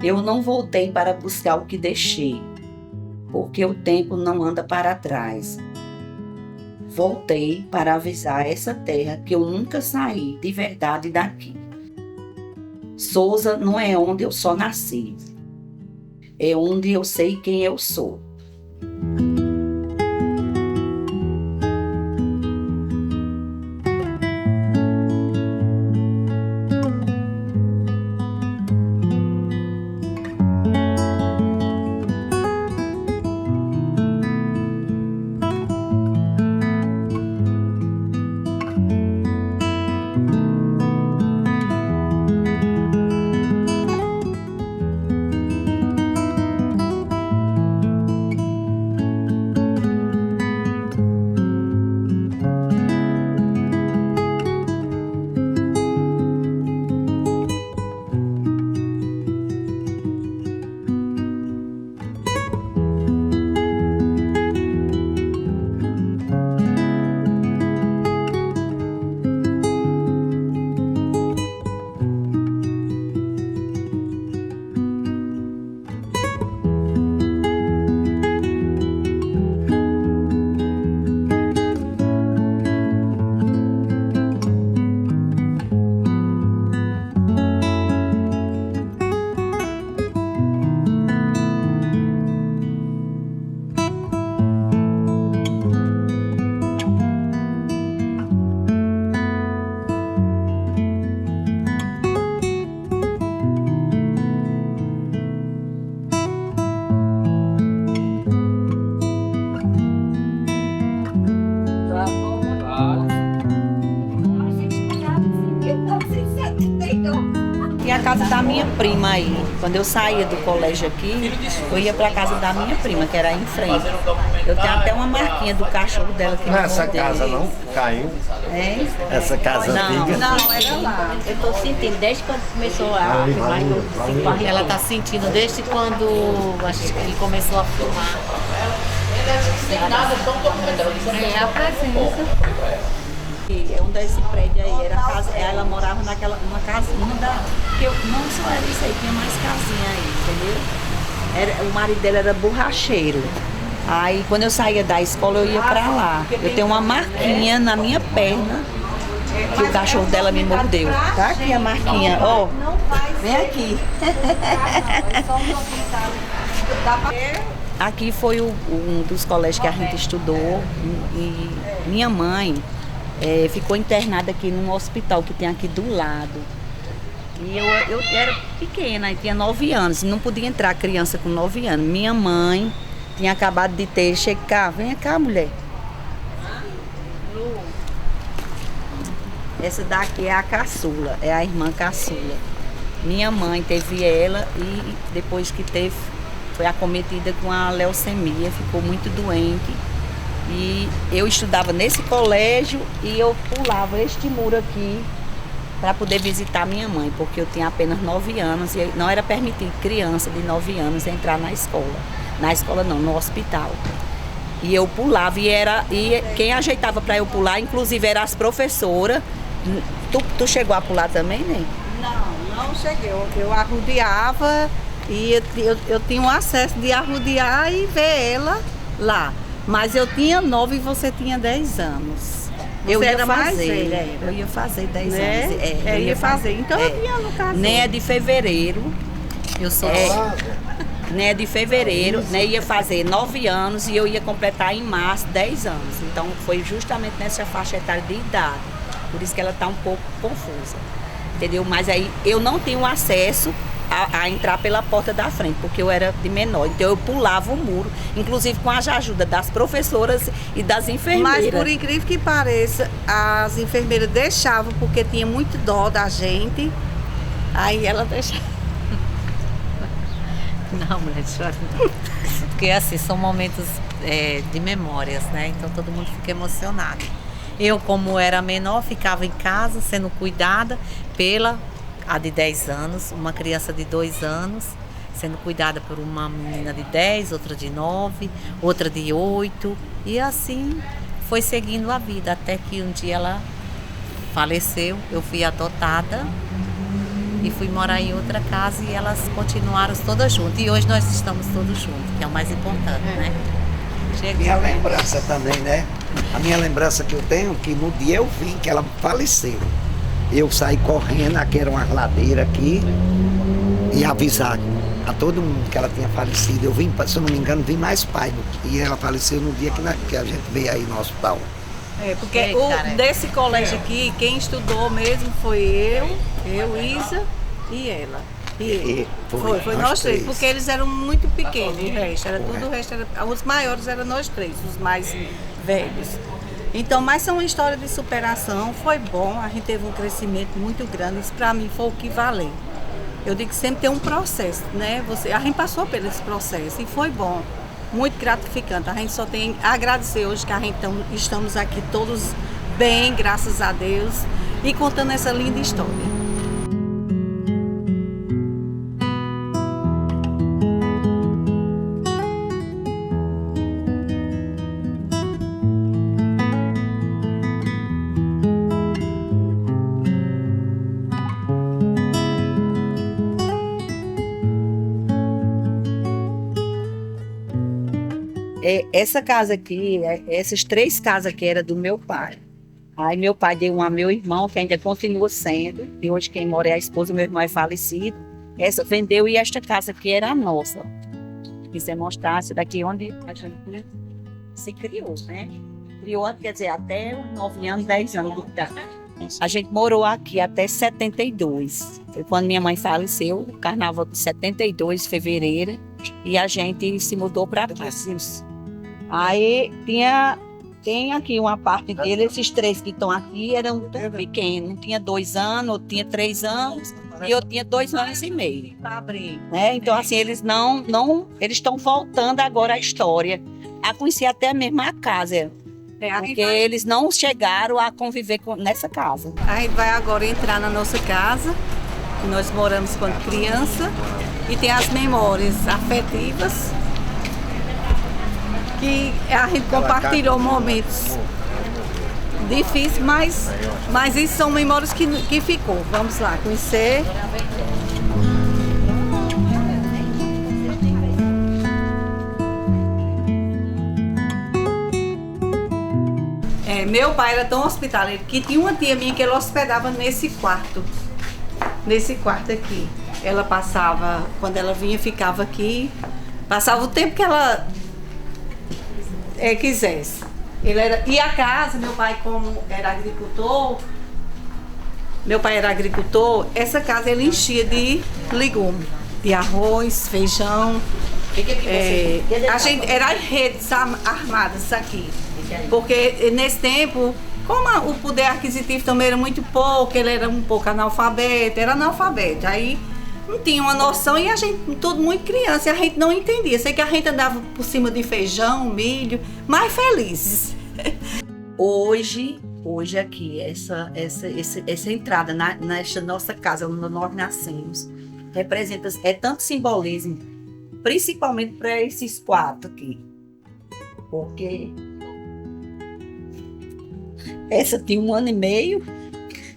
Eu não voltei para buscar o que deixei, porque o tempo não anda para trás. Voltei para avisar essa terra que eu nunca saí de verdade daqui. Souza não é onde eu só nasci, é onde eu sei quem eu sou. E a casa da minha prima aí, quando eu saía do colégio aqui, eu ia para a casa da minha prima, que era aí em frente. Eu tenho até uma marquinha do cachorro dela que não é essa casa não caiu? É? Essa casa antiga? Não, era lá. Eu estou sentindo desde quando começou a filmar, que eu sinto a ela está sentindo desde quando acho que ele começou a filmar. É a presença. É um desse prédio aí, era casa, ela morava numa casinha que eu não só era isso aí, tinha mais casinha aí, entendeu? O marido dela era borracheiro. Aí quando eu saía da escola eu ia pra lá. Eu tenho uma marquinha na minha perna que o cachorro dela me mordeu. Tá aqui a marquinha, ó. Vem aqui. Aqui foi um dos colégios que a gente estudou e minha mãe ficou internada aqui num hospital que tem aqui do lado. E eu era pequena, tinha 9 anos, não podia entrar criança com 9 anos. Minha mãe tinha acabado de ter, chega, vem cá, mulher. Essa daqui é a caçula, é a irmã caçula. Minha mãe teve ela e depois que teve, foi acometida com a leucemia, ficou muito doente. E eu estudava nesse colégio e eu pulava este muro aqui para poder visitar minha mãe, porque eu tinha apenas 9 anos e não era permitido criança de 9 anos entrar na escola. Na escola não, no hospital. E eu pulava e quem ajeitava para eu pular, inclusive, eram as professoras. Tu chegou a pular também, né? Não cheguei. Eu arrodeava e eu tinha um acesso de arrodear e ver ela lá. Mas eu tinha 9 e você tinha 10 anos. Eu ia era fazer, mais velha. eu ia fazer 10 né? anos. Eu ia fazer. Então eu tinha no caso. Nem é de fevereiro. Eu sou Nem é de fevereiro, né? Ia fazer 9 anos e eu ia completar em março 10 anos. Então foi justamente nessa faixa etária de idade. Por isso que ela está um pouco confusa. Entendeu? Mas aí eu não tenho acesso a entrar pela porta da frente, porque eu era de menor. Então eu pulava o muro, inclusive com a ajuda das professoras e das enfermeiras. Mas por incrível que pareça, as enfermeiras deixavam, porque tinha muito dó da gente. Aí ela deixava. Não, mulher, chora não. Porque assim, são momentos de memórias, né? Então todo mundo fica emocionado. Eu, como era menor, ficava em casa sendo cuidada pela a de 10 anos, uma criança de 2 anos, sendo cuidada por uma menina de 10, outra de 9, outra de 8. E assim foi seguindo a vida, até que um dia ela faleceu, eu fui adotada e fui morar em outra casa e elas continuaram todas juntas. E hoje nós estamos todos juntos, que é o mais importante, né? Minha lembrança também, né? A minha lembrança que eu tenho, que no dia eu vi que ela faleceu. Eu saí correndo, aqui era uma ladeira aqui, e avisar a todo mundo que ela tinha falecido. Eu vim, se eu não me engano, vim mais pai. E ela faleceu no dia que a gente veio aí no hospital. Porque desse colégio aqui, quem estudou mesmo foi eu, Isa e ela. Foi nós três, porque eles eram muito pequenos, o resto era, os maiores eram nós três, os mais velhos. Então, mas são uma história de superação, foi bom, a gente teve um crescimento muito grande, isso para mim foi o que valeu. Eu digo que sempre tem um processo, né? A gente passou por esse processo e foi bom, muito gratificante. A gente só tem a agradecer hoje que a gente estamos aqui todos bem, graças a Deus, e contando essa linda história. Essa casa aqui, essas 3 casas aqui era do meu pai. Aí meu pai deu uma ao meu irmão, que ainda continua sendo, e hoje quem mora é a esposa, meu irmão é falecido. Essa vendeu e esta casa aqui era a nossa. Quis mostrar essa daqui onde a gente se criou, né? Criou, quer dizer, até os 9 anos, 10 anos de idade. A gente morou aqui até 72. Foi quando minha mãe faleceu, no carnaval de 72, fevereiro, e a gente se mudou para cá. Aí tem aqui uma parte dele, esses 3 que estão aqui eram tão pequenos. Um tinha 2 anos, outro tinha 3 anos e outro tinha 2 anos e meio. Né? Então, assim, eles eles estão voltando agora à história, a conhecer até mesmo a casa. Porque eles não chegaram a conviver nessa casa. A gente vai agora entrar na nossa casa, que nós moramos quando criança, e tem as memórias afetivas, que a gente compartilhou momentos difíceis, mas isso são memórias que ficou. Vamos lá, conhecer. Meu pai era tão hospitaleiro que tinha uma tia minha que ela hospedava nesse quarto aqui. Ela passava, quando ela vinha, ficava aqui, passava o tempo que ela quisesse. E a casa, meu pai era agricultor, essa casa ele enchia de legume, de arroz, feijão. A gente era redes armadas aqui. Porque nesse tempo, como o poder aquisitivo também era muito pouco, ele era um pouco era analfabeto. Aí não tinha uma noção e a gente, tudo muito criança, e a gente não entendia. Sei que a gente andava por cima de feijão, milho, mais felizes. Hoje aqui, essa entrada nesta nossa casa, onde nós nascemos, representa tanto simbolismo, principalmente para esses 4 aqui. Porque essa tinha 1 ano e meio,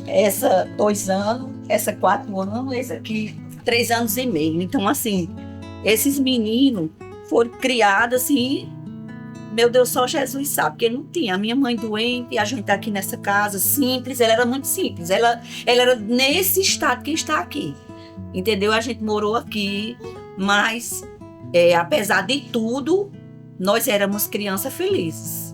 essa 2 anos, essa 4 anos, essa aqui 3 anos e meio. Então, assim, esses meninos foram criados assim, meu Deus, só Jesus sabe, porque não tinha. A minha mãe doente, a gente tá aqui nessa casa simples, ela era muito simples. Ela era nesse estado que está aqui, entendeu? A gente morou aqui, mas apesar de tudo, nós éramos crianças felizes.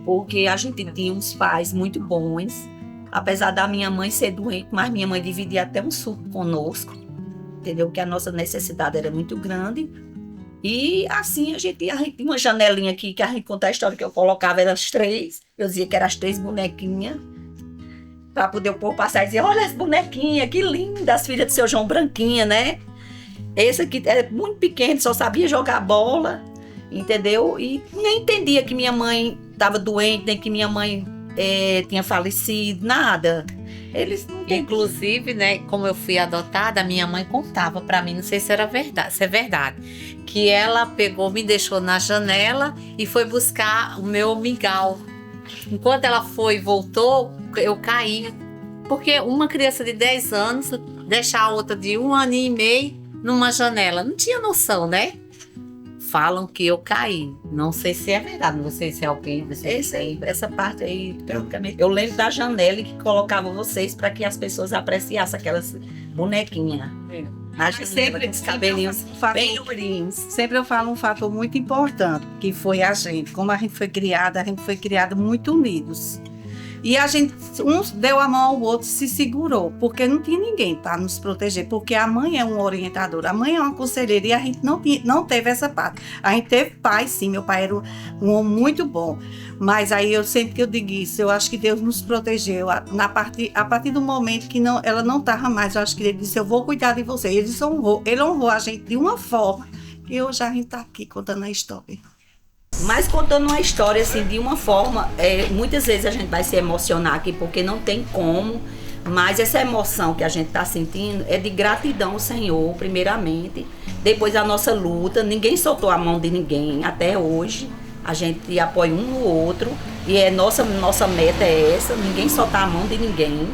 Porque a gente tinha uns pais muito bons, apesar da minha mãe ser doente, mas minha mãe dividia até um suco conosco, entendeu? Porque a nossa necessidade era muito grande. E assim a gente tinha uma janelinha aqui, que a gente conta a história que eu colocava, eram as 3, eu dizia que eram as 3 bonequinhas, para poder o povo passar e dizer, olha as bonequinhas, que lindas, as filhas do seu João Branquinha, né? Esse aqui era muito pequeno, só sabia jogar bola, entendeu? E nem entendia que minha mãe estava doente, nem que minha mãe tinha falecido, nada. Eles não entendiam. Inclusive, né, como eu fui adotada, a minha mãe contava para mim, não sei se era verdade, se é verdade, que ela pegou, me deixou na janela e foi buscar o meu mingau. Enquanto ela foi e voltou, eu caí. Porque uma criança de 10 anos deixar a outra de 1 ano e meio numa janela. Não tinha noção, né? Falam que eu caí. Não sei se é verdade, não sei se é alguém. Essa parte aí, praticamente. Eu lembro da janela que colocavam vocês para que as pessoas apreciassem aquelas bonequinhas. Sempre os cabelinhos bem durinhos. Sempre eu falo um fator muito importante, que foi a gente. Como a gente foi criada muito unidos. E a gente, um deu a mão ao outro, se segurou, porque não tinha ninguém para nos proteger, porque a mãe é uma orientadora, a mãe é uma conselheira, e a gente não teve essa parte. A gente teve pai, sim, meu pai era um homem muito bom, mas aí sempre que eu digo isso, eu acho que Deus nos protegeu, a partir do momento que ela não estava mais, eu acho que ele disse, eu vou cuidar de você. Ele honrou a gente de uma forma, que hoje a gente está aqui contando a história. Mas contando uma história assim, de uma forma, muitas vezes a gente vai se emocionar aqui porque não tem como, mas essa emoção que a gente está sentindo é de gratidão ao Senhor, primeiramente. Depois a nossa luta, ninguém soltou a mão de ninguém até hoje. A gente apoia um no outro e nossa meta é essa, ninguém soltar a mão de ninguém,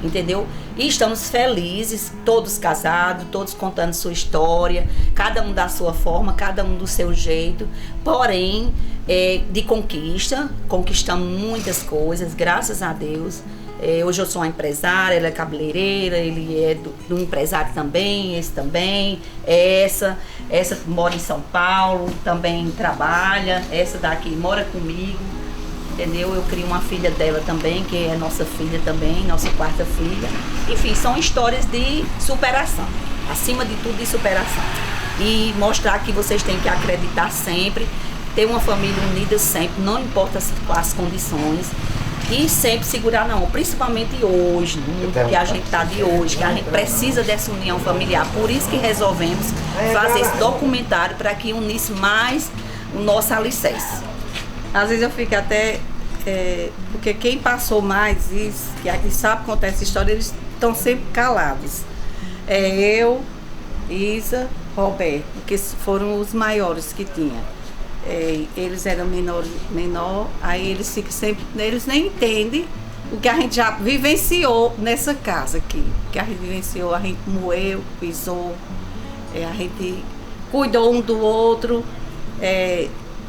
entendeu? E estamos felizes, todos casados, todos contando sua história, cada um da sua forma, cada um do seu jeito, porém, de conquistamos muitas coisas, graças a Deus. Hoje eu sou uma empresária, ela é cabeleireira, ele é do empresário também, esse também, essa mora em São Paulo, também trabalha, essa daqui mora comigo. Entendeu? Eu crio uma filha dela também, que é nossa filha também, nossa 4ª filha. Enfim, são histórias de superação, acima de tudo de superação. E mostrar que vocês têm que acreditar sempre, ter uma família unida sempre, não importa as condições. E sempre segurar na mão, principalmente hoje, no mundo que a gente está de hoje, que a gente precisa dessa união familiar. Por isso que resolvemos fazer esse documentário para que unisse mais o nosso alicerce. Às vezes eu fico até, porque quem passou mais isso, que sabe contar essa história, eles estão sempre calados. Eu, Isa, Roberto, que foram os maiores que tinha. Eles eram menor, aí eles ficam sempre, eles nem entendem o que a gente já vivenciou nessa casa aqui. O que a gente vivenciou, a gente moeu, pisou, a gente cuidou um do outro,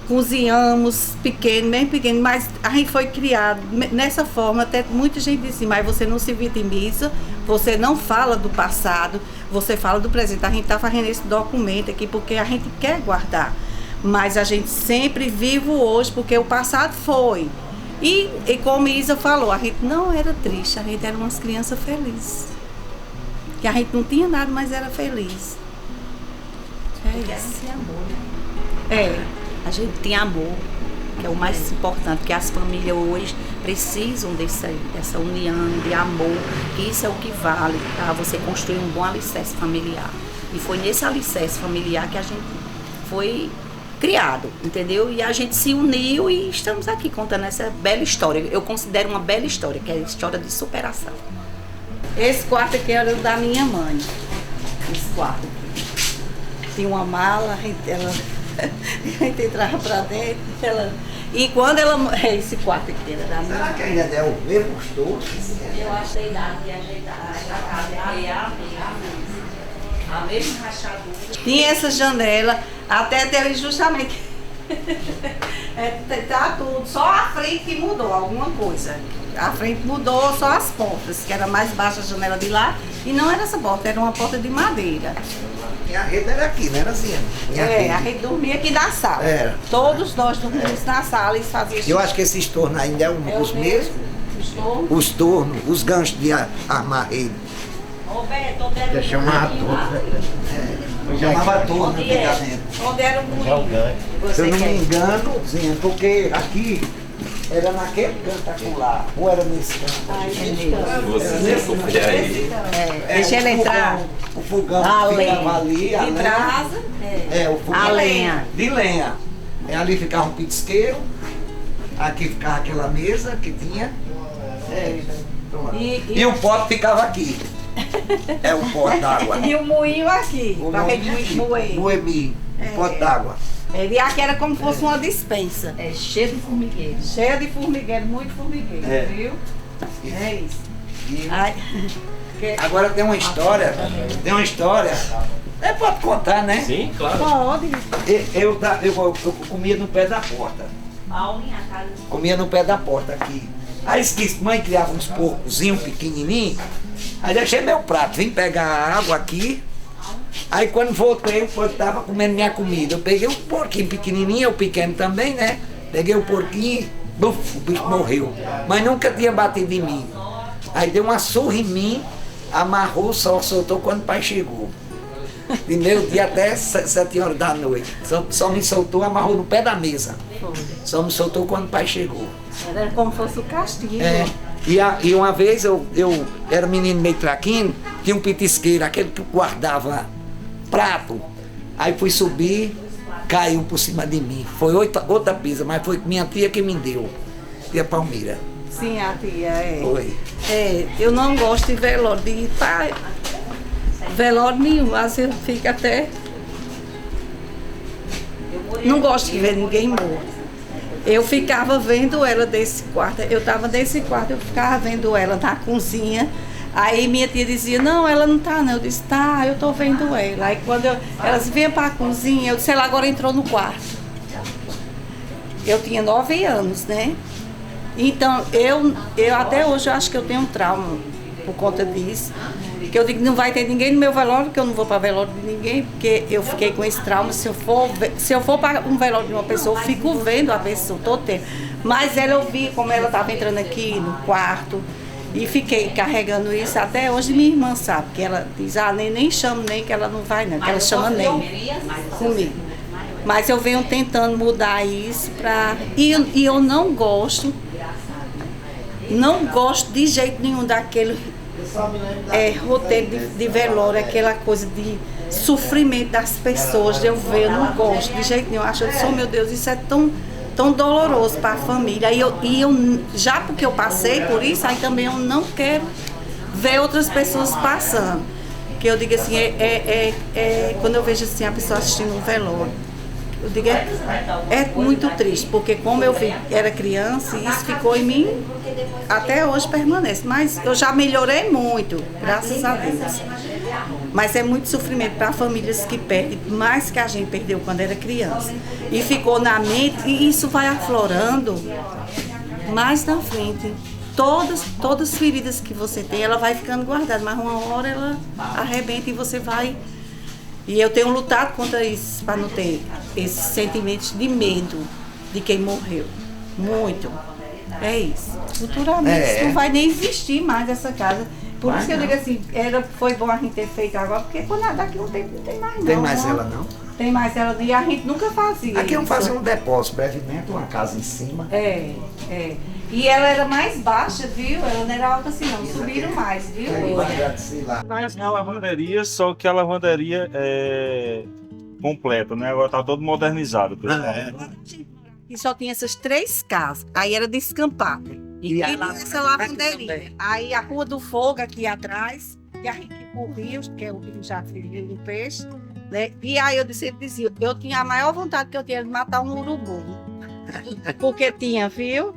cozinhamos bem pequeno, mas a gente foi criado nessa forma. Até muita gente disse, mas você não se vitimiza, você não fala do passado, você fala do presente. A gente está fazendo esse documento aqui porque a gente quer guardar, mas a gente sempre vive hoje, porque o passado foi. E como Isa falou, a gente não era triste, a gente era umas crianças felizes. Que a gente não tinha nada, mas era feliz. Porque a gente tem amor, né? A gente tem amor, que é o mais importante, que as famílias hoje precisam dessa união, de amor, que isso é o que vale para você construir um bom alicerce familiar. E foi nesse alicerce familiar que a gente foi criado, entendeu? E a gente se uniu e estamos aqui contando essa bela história. Eu considero uma bela história, que é a história de superação. Esse quarto aqui era o da minha mãe. Esse quarto aqui. Tinha uma mala, a gente entrava pra dentro, e quando ela... Esse quarto aqui era da minha mãe. Será que ainda é o mesmo gostoso? Eu acho que a idade de ajeitar a mesma rachadura. Tinha essa janela, até ter justamente... tá tudo, só a frente que mudou alguma coisa. A frente mudou só as portas, que era mais baixa a janela de lá, e não era essa porta, era uma porta de madeira. E a rede era aqui, não era assim? A gente dormia aqui na sala. Era. Todos nós dormíamos na sala e fazíamos. Eu acho que esses tornos ainda é os mesmos. Os tornos, os ganchos de armar rede. Roberto, Já chamava Eu chamava torno antigamente. Onde era o gancho? Se eu não me engano, sim, porque aqui era naquele canto lá, ou era nesse canto? Deixa ele entrar. O fogão ficava ali, de brasa. O fogão a lenha. De lenha. Ali ficava um pitisqueiro, aqui ficava aquela mesa que tinha. E o pote ficava aqui. O pote d'água. E o moinho aqui, O pra gente moer. Moemi, pote d'água. E aqui era como se fosse uma dispensa. Cheio de formigueiro. Cheia de formigueiro, muito formigueiro, viu? É isso. E Agora tem uma história. Pode contar, né? Sim, claro. Pode. Eu comia no pé da porta. Comia no pé da porta aqui. Aí esqueci, mãe criava uns porcozinhos pequenininhos. Aí deixei meu prato, vim pegar a água aqui. Aí quando voltei, o porco estava comendo minha comida. Eu peguei um porquinho pequenininho, eu pequeno também, né? Peguei o porquinho, buf, o bicho morreu. Mas nunca tinha batido em mim. Aí deu uma surra em mim, amarrou, só soltou quando o pai chegou. De meio dia até 7 horas da noite. Só me soltou, amarrou no pé da mesa. Só me soltou quando o pai chegou. Era como se fosse o castigo. E uma vez eu era menino meio traquino, tinha um pitisqueiro, aquele que guardava prato. Aí fui subir, caiu por cima de mim. Foi outra pisa, mas foi minha tia que me deu. Tia Palmira. Sim, a tia, Foi. Eu não gosto de velório, de ir para velório nenhum, mas eu fico até... Não gosto de ver ninguém morto. Eu ficava vendo ela desse quarto, eu estava nesse quarto, eu ficava vendo ela na cozinha. Aí minha tia dizia, não, ela não tá não. Eu disse, tá, eu tô vendo ela. Aí quando elas vinham para a cozinha, eu disse, ela agora entrou no quarto. Eu tinha 9 anos, né? Então, eu até hoje eu acho que eu tenho um trauma por conta disso. Que eu digo, não vai ter ninguém no meu velório, que eu não vou para velório de ninguém, porque eu fiquei com esse trauma. Se eu for para um velório de uma pessoa, eu fico vendo a pessoa todo tempo. Mas ela, eu vi como ela estava entrando aqui no quarto e fiquei carregando isso até hoje. Minha irmã sabe, que ela diz, nem chamo nem, que ela não vai não, que ela chama nem comigo. Mas eu venho tentando mudar isso para... E eu não gosto de jeito nenhum daquele roteiro de velório, aquela coisa de sofrimento das pessoas, eu não gosto de jeito nenhum. Eu acho, meu Deus, isso é tão doloroso para a família. E eu, já porque eu passei por isso, aí também eu não quero ver outras pessoas passando. Que eu digo assim, quando eu vejo assim, a pessoa assistindo um velório, eu digo, é muito triste, porque como eu era criança, e isso ficou em mim, até hoje permanece. Mas eu já melhorei muito, graças a Deus. Mas é muito sofrimento para famílias que perdem mais que a gente perdeu quando era criança. E ficou na mente, e isso vai aflorando mais na frente. Todas as feridas que você tem, ela vai ficando guardada, mas uma hora ela arrebenta e você vai... E eu tenho lutado contra isso, para não ter esses sentimentos de medo de quem morreu. Muito. É isso. Futuramente não vai nem existir mais essa casa. Por isso que eu digo assim, foi bom a gente ter feito agora, porque quando daqui um tempo não tem mais não. Tem mais ela não? Tem mais ela e a gente nunca fazia. Aqui vamos fazer um depósito, brevemente, uma casa em cima. E ela era mais baixa, viu? Ela não era alta assim não, subiram mais, viu? Mas é uma lavanderia, só que a lavanderia é completa, né? Agora tá todo modernizado. E só tinha essas 3 casas, aí era descampado. E essa lavanderia. Aí a Rua do Fogo aqui atrás, e a gente ia pro rio, que é o rio já feriu no peixe, né? E aí eu dizia, eu tinha a maior vontade que eu tinha de matar um urubu. Porque tinha, viu?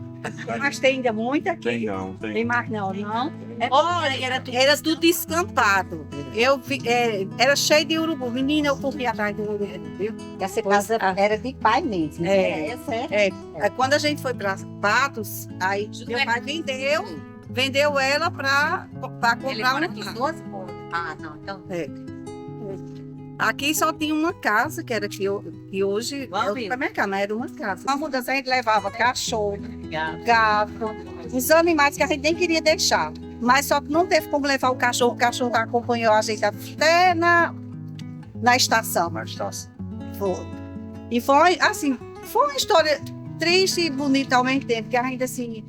Mas tem ainda muito aqui. Tem mais não. Olha, era tudo descampado. Era cheio de urubu. Menina, eu corria atrás do urubu, viu? Essa casa era de pai mesmo. Quando a gente foi para Patos, aí meu pai vendeu ela para comprar uma casa. Ah, não, então... Aqui só tinha uma casa, que era que hoje é o supermercado, mas era uma casa. Uma mudança a gente levava cachorro, gato, os animais que a gente nem queria deixar. Mas só que não teve como levar o cachorro acompanhou a gente até na estação. Foi. E foi, assim, foi uma história triste e bonita ao mesmo tempo, que a gente, assim,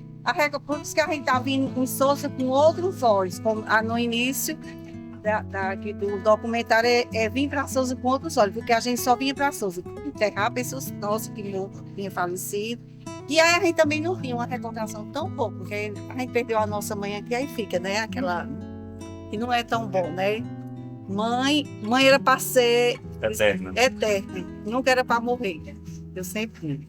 por isso que a gente estava em Sousa com outros olhos, como no início do documentário vir para Sousa com outros olhos, porque a gente só vinha para Sousa enterrar pessoas nossas que tinham falecido. E aí a gente também não tinha uma recordação tão boa, porque a gente perdeu a nossa mãe aqui, aí fica, né? Aquela que não é tão bom, né? Mãe era para ser eterna, nunca era para morrer. Eu sempre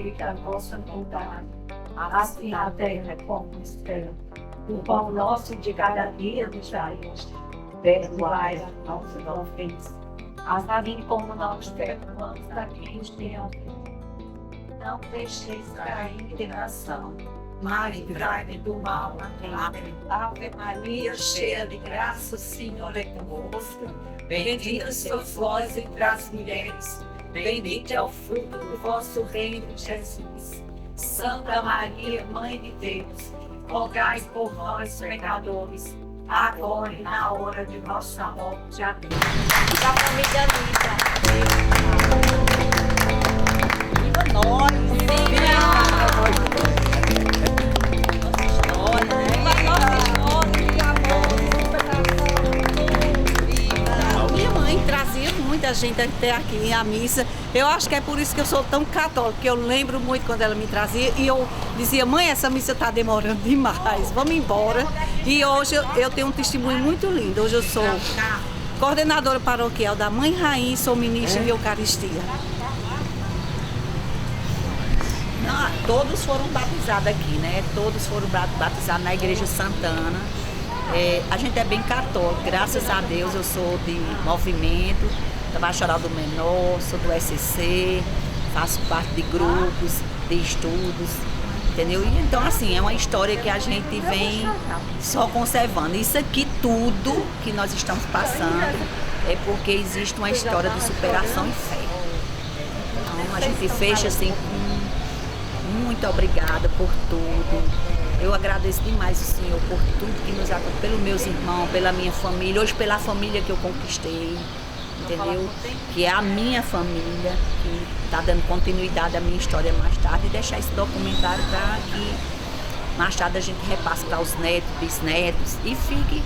seja a vossa vontade, assim na terra como no céu. O pão nosso de cada dia nos dai hoje. Perdoai as nossas ofensas, assim como nós perdoamos a quem nos tem ofendido. Não deixeis cair em tentação, mas livrai-me do mal. Amém. Ave Maria, cheia de graça, o Senhor é convosco. Bendita sois vós entre as mulheres, bendito é o fruto do vosso reino, Jesus. Santa Maria, Mãe de Deus, rogai por nós, pecadores, agora e na hora de nossa morte. Amém. Da família Anitta. Viva nós! Viva! Nossa história, né? Minha mãe trazia muita gente até aqui à missa. Eu acho que é por isso que eu sou tão católica, porque eu lembro muito quando ela me trazia e eu dizia, mãe, essa missa está demorando demais, vamos embora. E hoje eu tenho um testemunho muito lindo. Hoje eu sou coordenadora paroquial da Mãe Rainha e sou ministra de Eucaristia. Não, todos foram batizados aqui, né? Todos foram batizados na Igreja Santana. A gente é bem católico, graças a Deus. Eu sou de movimento, da Pastoral do Menor, sou do SCC, faço parte de grupos, de estudos, entendeu? E então, assim, é uma história que a gente vem só conservando. Isso aqui, tudo que nós estamos passando, é porque existe uma história de superação e fé. Então, a gente fecha assim, muito obrigada por tudo. Eu agradeço demais o Senhor por tudo que nos aconteceu, pelos meus irmãos, pela minha família, hoje pela família que eu conquistei, entendeu? Que é a minha família, que está dando continuidade à minha história mais tarde, e deixar esse documentário para que mais tarde a gente repasse para os netos, bisnetos e fique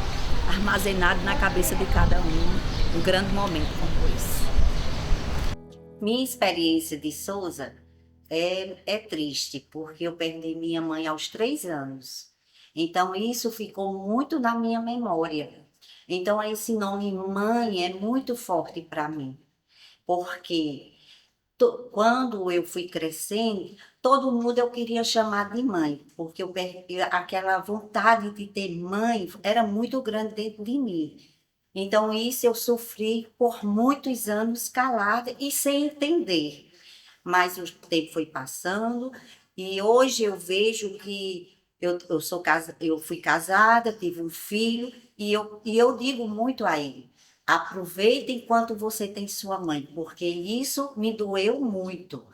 armazenado na cabeça de cada um grande momento como esse. Minha experiência de Souza é triste, porque eu perdi minha mãe aos 3 anos. Então, isso ficou muito na minha memória. Então, esse nome mãe é muito forte para mim, porque quando eu fui crescendo, todo mundo eu queria chamar de mãe, porque eu perdi aquela vontade de ter mãe, era muito grande dentro de mim. Então, isso eu sofri por muitos anos calada e sem entender. Mas o tempo foi passando e hoje eu vejo que eu fui casada, tive um filho e eu digo muito a ele, aproveita enquanto você tem sua mãe, porque isso me doeu muito,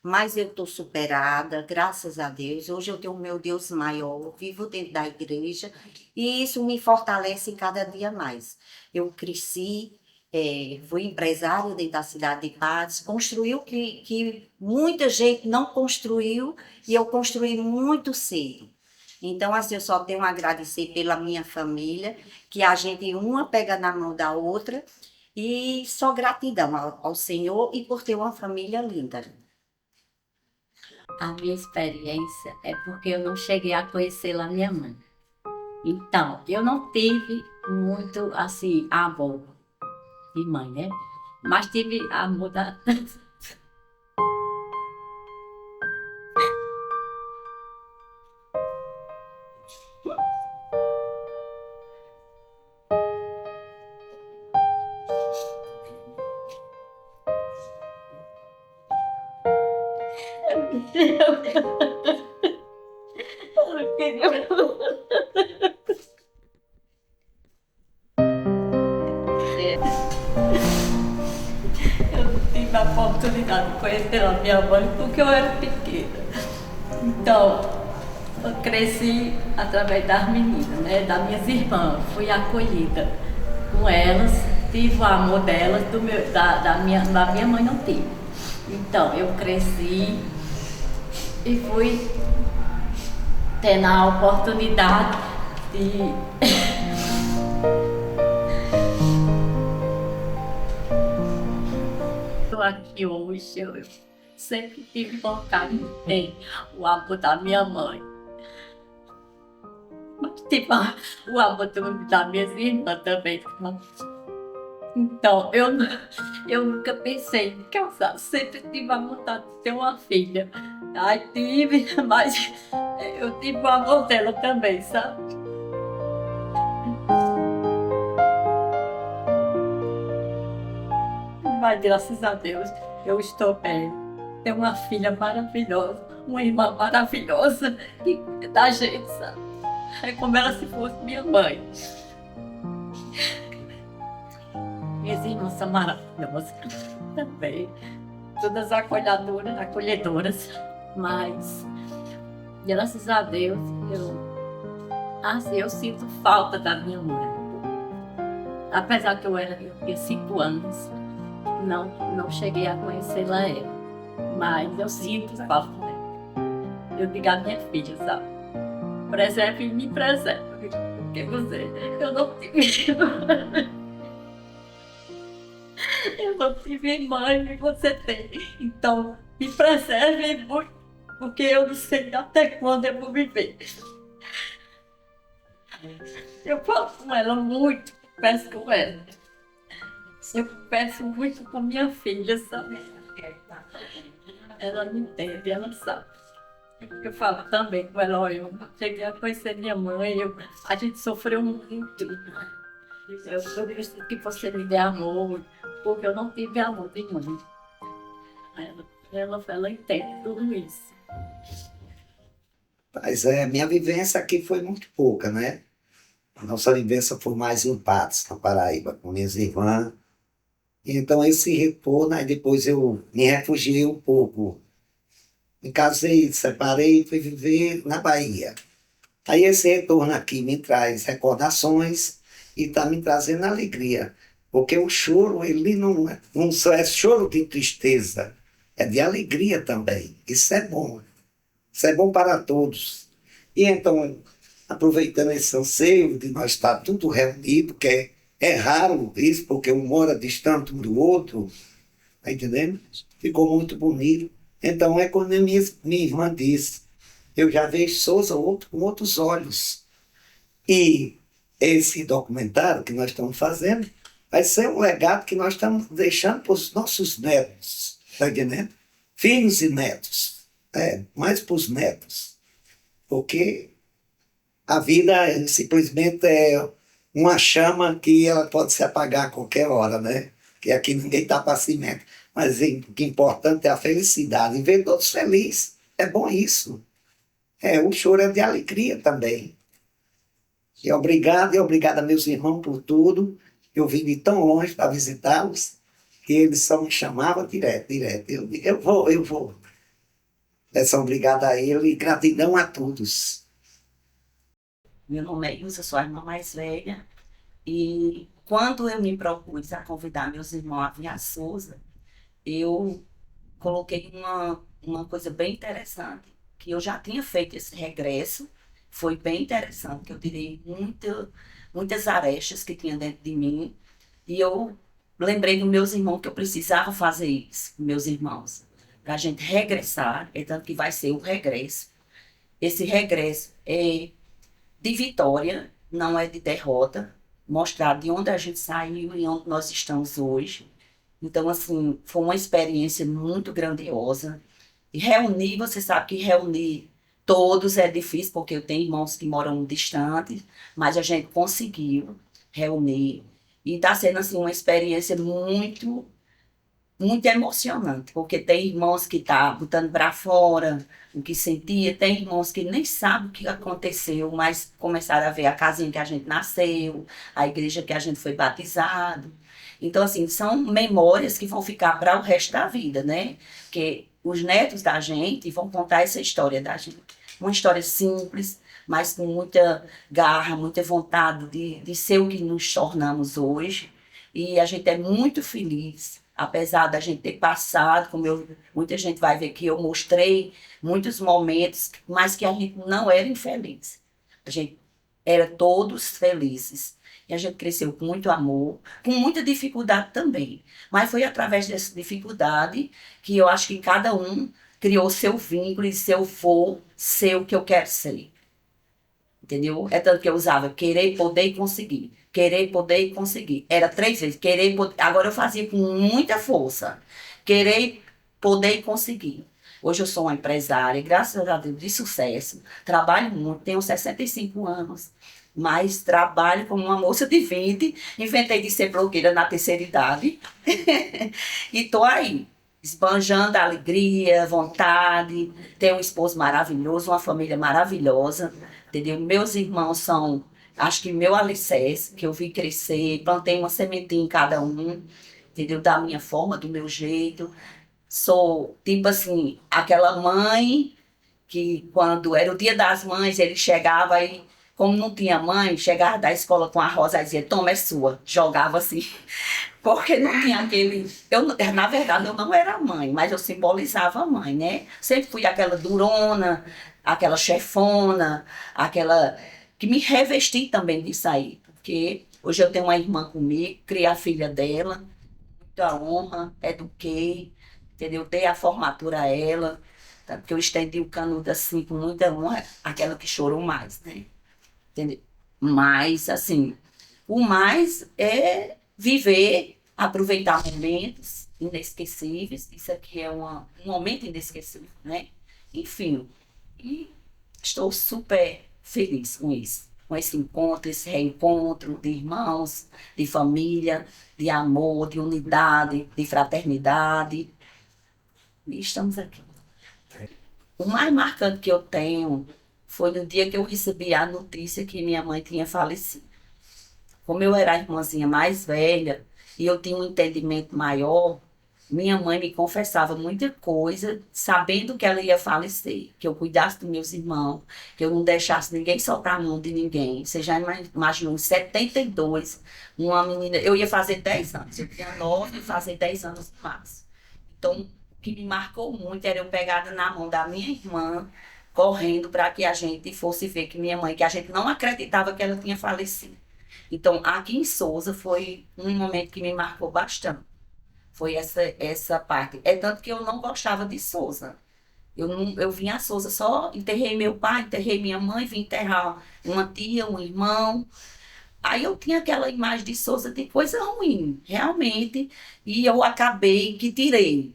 mas eu estou superada, graças a Deus. Hoje eu tenho o meu Deus maior, vivo dentro da igreja e isso me fortalece cada dia mais. Eu cresci, fui empresária dentro da cidade de Patos, construiu que muita gente não construiu e eu construí muito cedo. Então, assim, eu só tenho a agradecer pela minha família, que a gente uma pega na mão da outra, e só gratidão ao Senhor e por ter uma família linda. A minha experiência é porque eu não cheguei a conhecer a minha mãe. Então, eu não tive muito, assim, amor de mãe, né? Mas tive amor da... Eu não tive a oportunidade de conhecer a minha mãe porque eu era pequena. Então, eu cresci através das meninas, né, das minhas irmãs. Fui acolhida com elas, tive o amor delas, da minha mãe não tive. Então, eu cresci e fui tendo a oportunidade de... Estou aqui hoje, eu sempre tive vontade de ter o amor da minha mãe. Mas tive o amor das minhas irmãs também. Então, eu nunca pensei em casar, sempre tive a vontade de ter uma filha. Aí tive, mas eu tive o amor dela também, sabe? Mas graças a Deus eu estou bem. Tenho uma filha maravilhosa, uma irmã maravilhosa que cuida da gente, sabe? É como ela se fosse minha mãe. Minhas irmãs são maravilhosas também. Todas acolhedoras. Mas, graças a Deus, eu sinto falta da minha mãe. Apesar que eu tinha 5 anos, não cheguei a conhecê-la mas eu sinto falta dela. Eu digo à minha filha, sabe? Preserve e me preserve, porque eu não tive. Eu não tive mãe e você tem. Então, me preserve muito, porque eu não sei até quando eu vou viver. Eu falo com ela muito, peço com ela. Eu peço muito com minha filha, sabe? Ela me entende, ela sabe. Eu falo também com ela, olha, eu cheguei a conhecer minha mãe, a gente sofreu muito. Eu preciso que você me dê amor, porque eu não tive amor de mãe. Ela entende tudo isso. Mas minha vivência aqui foi muito pouca, né? A nossa vivência foi mais em Patos, na Paraíba, com minhas irmãs. Então, esse retorno, aí depois eu me refugiei um pouco. Me casei, separei e fui viver na Bahia. Aí esse retorno aqui me traz recordações e está me trazendo alegria. Porque o choro, ele não só é choro de tristeza, é de alegria também. Isso é bom. Isso é bom para todos. E então, aproveitando esse anseio de nós estar tudo reunido, que é raro isso, porque um mora distante um do outro, tá entendendo? Ficou muito bonito. Então, é quando minha irmã disse, eu já vejo Souza com outros olhos. E esse documentário que nós estamos fazendo vai ser um legado que nós estamos deixando para os nossos netos, tá entendendo? Filhos e netos, mais para os netos. Porque a vida simplesmente é uma chama que ela pode se apagar a qualquer hora, né? Que aqui ninguém está para cimento. Mas o que é importante é a felicidade, e ver todos felizes. É bom isso. O choro é de alegria também. E obrigado a meus irmãos por tudo. Eu vim de tão longe para visitá-los, que eles só me chamavam direto. Eu digo, eu vou. Peço obrigado a ele e gratidão a todos. Meu nome é Ilza, sou a irmã mais velha. E quando eu me propus a convidar meus irmãos a vir a Souza, eu coloquei uma coisa bem interessante, que eu já tinha feito esse regresso, foi bem interessante, que eu tirei muitas arestas que tinha dentro de mim, e eu lembrei dos meus irmãos que eu precisava fazer isso, meus irmãos, para a gente regressar, tanto que vai ser o regresso. Esse regresso é de vitória, não é de derrota, mostrar de onde a gente saiu e onde nós estamos hoje. Então, assim, foi uma experiência muito grandiosa. E reunir, você sabe que reunir todos é difícil, porque eu tenho irmãos que moram distantes, mas a gente conseguiu reunir. E está sendo, assim, uma experiência muito emocionante, porque tem irmãos que estão botando para fora o que sentia, tem irmãos que nem sabem o que aconteceu, mas começaram a ver a casinha que a gente nasceu, a igreja que a gente foi batizado. Então, assim, são memórias que vão ficar para o resto da vida, né? Porque os netos da gente vão contar essa história da gente. Uma história simples, mas com muita garra, muita vontade de ser o que nos tornamos hoje. E a gente é muito feliz, apesar da gente ter passado, muita gente vai ver que eu mostrei muitos momentos, mas que a gente não era infeliz. A gente era todos felizes. E a gente cresceu com muito amor, com muita dificuldade também. Mas foi através dessa dificuldade que eu acho que cada um criou seu vínculo e se eu for ser o que eu quero ser. Entendeu? É tanto que eu usava querer, poder e conseguir. querer, poder e conseguir. Era 3 vezes, querer, poder. Agora eu fazia com muita força. Querer, poder e conseguir. Hoje eu sou uma empresária, graças a Deus, de sucesso. Trabalho muito, tenho 65 anos. Mas trabalho como uma moça de 20. Inventei de ser blogueira na terceira idade. E tô aí, esbanjando a alegria, vontade. Tenho um esposo maravilhoso, uma família maravilhosa. Entendeu? Meus irmãos são, acho que meu alicerce, que eu vi crescer. Plantei uma sementinha em cada um. Entendeu? Da minha forma, do meu jeito. Sou, tipo assim, aquela mãe que quando era o Dia das Mães, ele chegava e, como não tinha mãe, chegava da escola com a rosa e dizia, toma, é sua. Jogava assim, porque não tinha aquele... Na verdade, eu não era mãe, mas eu simbolizava a mãe, né? Sempre fui aquela durona, aquela chefona, aquela... que me revesti também disso aí, porque hoje eu tenho uma irmã comigo, criei a filha dela, muita honra, eduquei, entendeu? Dei a formatura a ela, tá? Porque eu estendi o canudo assim com muita honra, aquela que chorou mais, né? Entendeu? Mas, assim, o mais é viver, aproveitar momentos inesquecíveis. Isso aqui é um momento inesquecível, né? Enfim, e estou super feliz com isso. Com esse encontro, esse reencontro de irmãos, de família, de amor, de unidade, de fraternidade. E estamos aqui. O mais marcante que eu tenho foi no dia que eu recebi a notícia que minha mãe tinha falecido. Como eu era a irmãzinha mais velha e eu tinha um entendimento maior, minha mãe me confessava muita coisa, sabendo que ela ia falecer, que eu cuidasse dos meus irmãos, que eu não deixasse ninguém soltar a mão de ninguém. Você já imaginou, em 72, uma menina... Eu ia fazer 10 anos, eu tinha 9 e fazer 10 anos em março. Então, o que me marcou muito era eu pegada na mão da minha irmã, correndo para que a gente fosse ver que minha mãe, que a gente não acreditava que ela tinha falecido. Então, aqui em Sousa foi um momento que me marcou bastante. Foi essa parte. É tanto que eu não gostava de Sousa. Eu vim a Sousa só, enterrei meu pai, enterrei minha mãe, vim enterrar uma tia, um irmão. Aí eu tinha aquela imagem de Sousa de coisa ruim, realmente. E eu acabei que tirei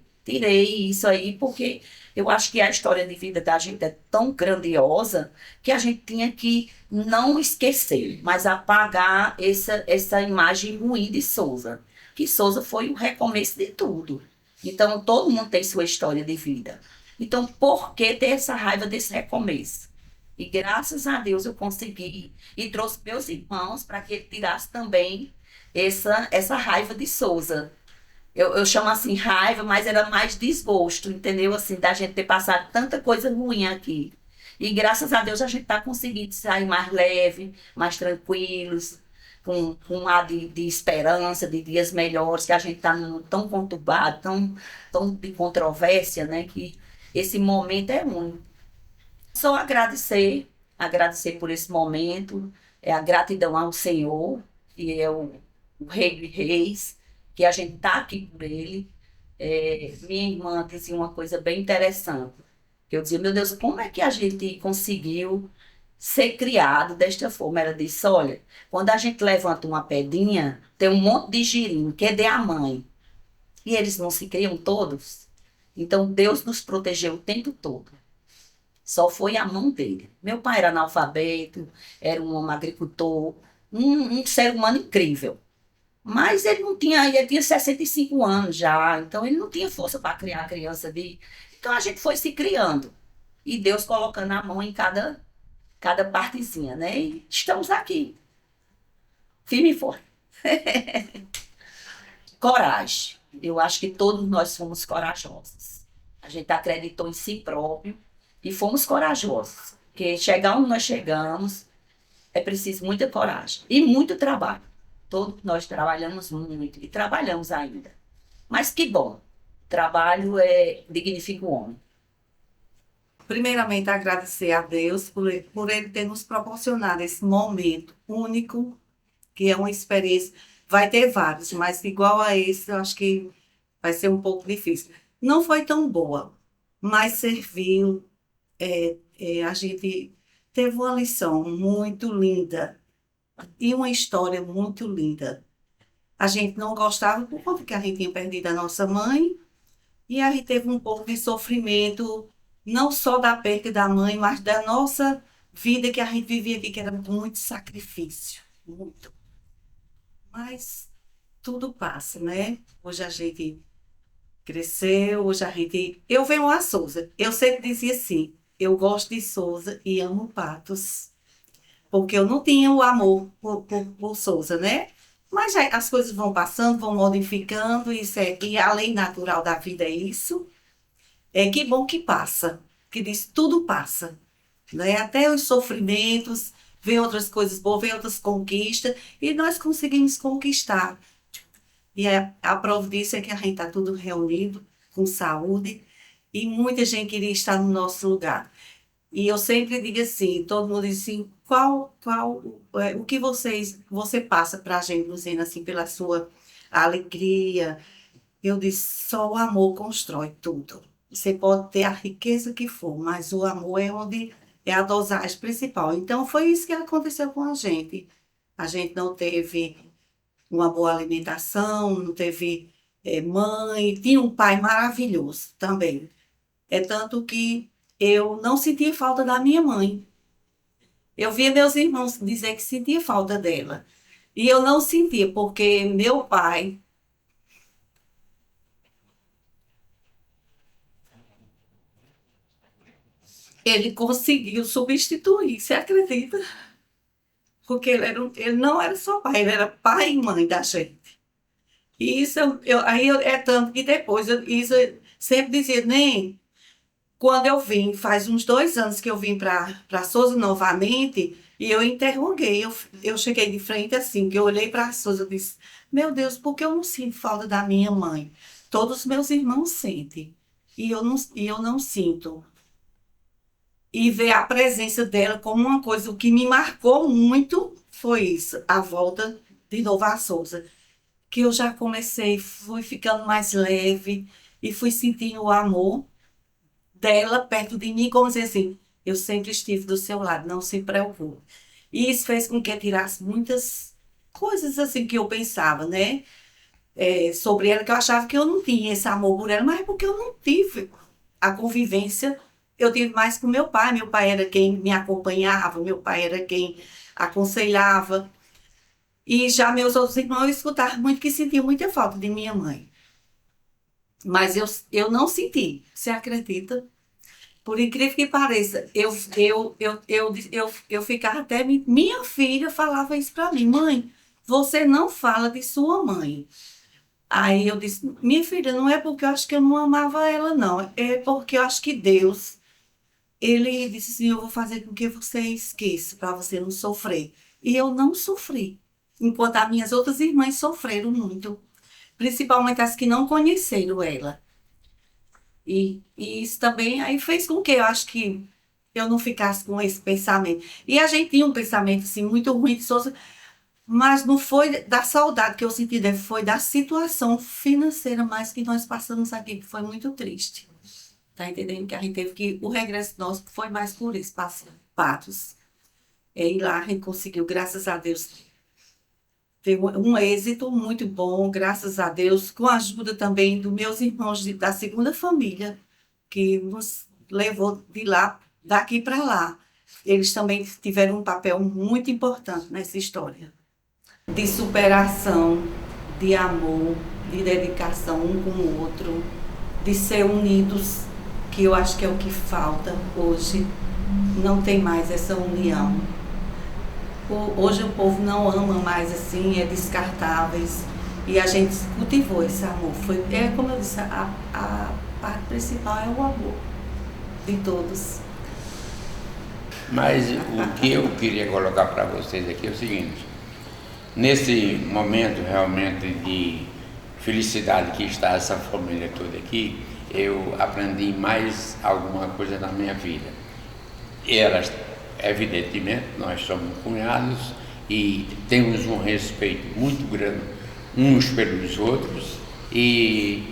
isso aí, porque eu acho que a história de vida da gente é tão grandiosa que a gente tinha que não esquecer, mas apagar essa imagem ruim de Sousa. Que Sousa foi o recomeço de tudo. Então, todo mundo tem sua história de vida. Então, por que ter essa raiva desse recomeço? E graças a Deus eu consegui e trouxe meus irmãos para que ele tirasse também essa raiva de Sousa. Eu chamo assim raiva, mas era mais desgosto, entendeu? Assim, da gente ter passado tanta coisa ruim aqui. E graças a Deus a gente está conseguindo sair mais leve, mais tranquilos, com um ar de esperança, de dias melhores, que a gente está tão conturbado, tão de controvérsia, né? Que esse momento é único. Só agradecer por esse momento, a gratidão ao Senhor, que é o Rei dos Reis, que a gente está aqui por ele. Minha irmã dizia uma coisa bem interessante, que eu dizia, meu Deus, como é que a gente conseguiu ser criado desta forma? Ela disse, olha, quando a gente levanta uma pedrinha, tem um monte de girinho, cadê a mãe? E eles não se criam todos? Então Deus nos protegeu o tempo todo. Só foi a mão dele. Meu pai era analfabeto, era um agricultor, um ser humano incrível. Mas ele tinha 65 anos já, então ele não tinha força para criar a criança dele. Então a gente foi se criando. E Deus colocando a mão em cada partezinha, né? E estamos aqui. Firme e forte. Coragem. Eu acho que todos nós fomos corajosos. A gente acreditou em si próprio e fomos corajosos. Porque chegar onde nós chegamos é preciso muita coragem e muito trabalho. Todos nós trabalhamos muito e trabalhamos ainda. Mas que bom, trabalho dignifica o homem. Primeiramente, agradecer a Deus por ele ter nos proporcionado esse momento único, que é uma experiência. Vai ter vários, mas igual a esse, eu acho que vai ser um pouco difícil. Não foi tão boa, mas serviu. A gente teve uma lição muito linda e uma história muito linda. A gente não gostava por conta que a gente tinha perdido a nossa mãe, e a gente teve um pouco de sofrimento, não só da perda da mãe, mas da nossa vida que a gente vivia aqui, que era muito sacrifício, muito. Mas tudo passa, né? Hoje a gente cresceu, hoje a gente... Eu venho a Souza, eu sempre dizia assim, eu gosto de Souza e amo Patos, porque eu não tinha o amor por Souza, né? Mas já as coisas vão passando, vão modificando, e a lei natural da vida é isso. É que bom que passa, que diz tudo passa, né? Até os sofrimentos, vem outras coisas boas, vem outras conquistas, e nós conseguimos conquistar. E a prova disso é que a gente está tudo reunido, com saúde, e muita gente queria estar no nosso lugar. E eu sempre digo assim, todo mundo diz assim, o que você passa para a gente, Luziana, assim, pela sua alegria? Eu disse, só o amor constrói tudo. Você pode ter a riqueza que for, mas o amor é a dosagem principal. Então, foi isso que aconteceu com a gente. A gente não teve uma boa alimentação, não teve mãe, tinha um pai maravilhoso também. É tanto que eu não sentia falta da minha mãe. Eu via meus irmãos dizer que sentia falta dela. E eu não sentia, porque meu pai... ele conseguiu substituir, você acredita? Porque ele não era só pai, ele era pai e mãe da gente. E isso, é tanto que depois, isso eu sempre dizia, nem... Quando eu vim, faz uns 2 anos que eu vim para Souza novamente, e eu interroguei, eu cheguei de frente assim, que eu olhei para a Souza e disse, meu Deus, por que eu não sinto falta da minha mãe? Todos os meus irmãos sentem, e eu não sinto. E ver a presença dela como uma coisa, o que me marcou muito foi isso, a volta de novo a Souza. Que eu já fui ficando mais leve, e fui sentindo o amor dela perto de mim, como dizer assim, eu sempre estive do seu lado, não se preocupe. E isso fez com que eu tirasse muitas coisas assim que eu pensava, né? Sobre ela, que eu achava que eu não tinha esse amor por ela, mas é porque eu não tive a convivência, eu tive mais com meu pai era quem me acompanhava, meu pai era quem aconselhava. E já meus outros irmãos, eu escutava muito que sentiam muita falta de minha mãe. Mas eu não senti, você acredita? Por incrível que pareça, eu ficava até... Minha filha falava isso para mim, mãe, você não fala de sua mãe. Aí eu disse, minha filha, não é porque eu acho que eu não amava ela, não. É porque eu acho que Deus, ele disse assim, eu vou fazer com que você esqueça, para você não sofrer. E eu não sofri, enquanto as minhas outras irmãs sofreram muito. Principalmente as que não conheceram ela. E isso também aí fez com que eu acho que eu não ficasse com esse pensamento. E a gente tinha um pensamento assim, muito ruim de Souza, mas não foi da saudade que eu senti dele, foi da situação financeira mais que nós passamos aqui, que foi muito triste. Tá entendendo? Que a gente teve que... O regresso nosso foi mais por isso, Patos. E lá a gente conseguiu, graças a Deus... Teve um êxito muito bom, graças a Deus, com a ajuda também dos meus irmãos da segunda família, que nos levou de lá, daqui para lá. Eles também tiveram um papel muito importante nessa história. De superação, de amor, de dedicação um com o outro, de ser unidos, que eu acho que é o que falta hoje. Não tem mais essa união. Hoje o povo não ama mais assim, é descartáveis. E a gente cultivou esse amor. Como eu disse, a parte principal é o amor de todos. Mas o que eu queria colocar para vocês aqui é o seguinte. Nesse momento realmente de felicidade que está essa família toda aqui, eu aprendi mais alguma coisa na minha vida. Evidentemente, nós somos cunhados e temos um respeito muito grande uns pelos outros, e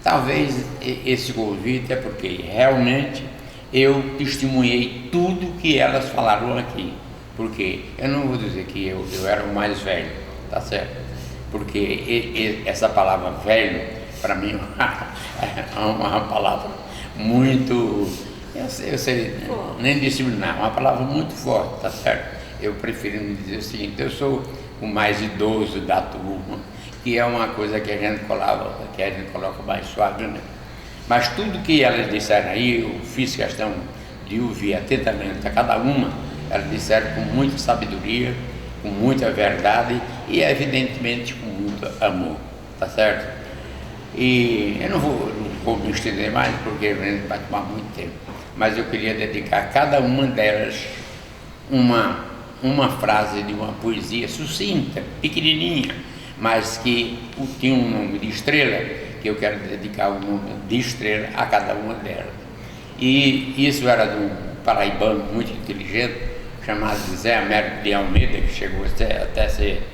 talvez esse convite é porque realmente eu testemunhei tudo que elas falaram aqui. Porque eu não vou dizer que eu era o mais velho, tá certo? Porque essa palavra velho, para mim, é uma palavra muito, eu sei nem disciplinar, uma palavra muito forte, tá certo? Eu prefiro me dizer o seguinte, eu sou o mais idoso da turma, que é uma coisa que a gente coloca mais suave, né? Mas tudo que elas disseram aí, eu fiz questão de ouvir atentamente a cada uma. Elas disseram com muita sabedoria, com muita verdade e, evidentemente, com muito amor, tá certo? E eu não vou me estender mais, porque vai tomar muito tempo, mas eu queria dedicar a cada uma delas uma frase de uma poesia sucinta, pequenininha, mas que tinha um nome de estrela, que eu quero dedicar o nome de estrela a cada uma delas. E isso era de um paraibano muito inteligente, chamado Zé Américo de Almeida, que chegou até ser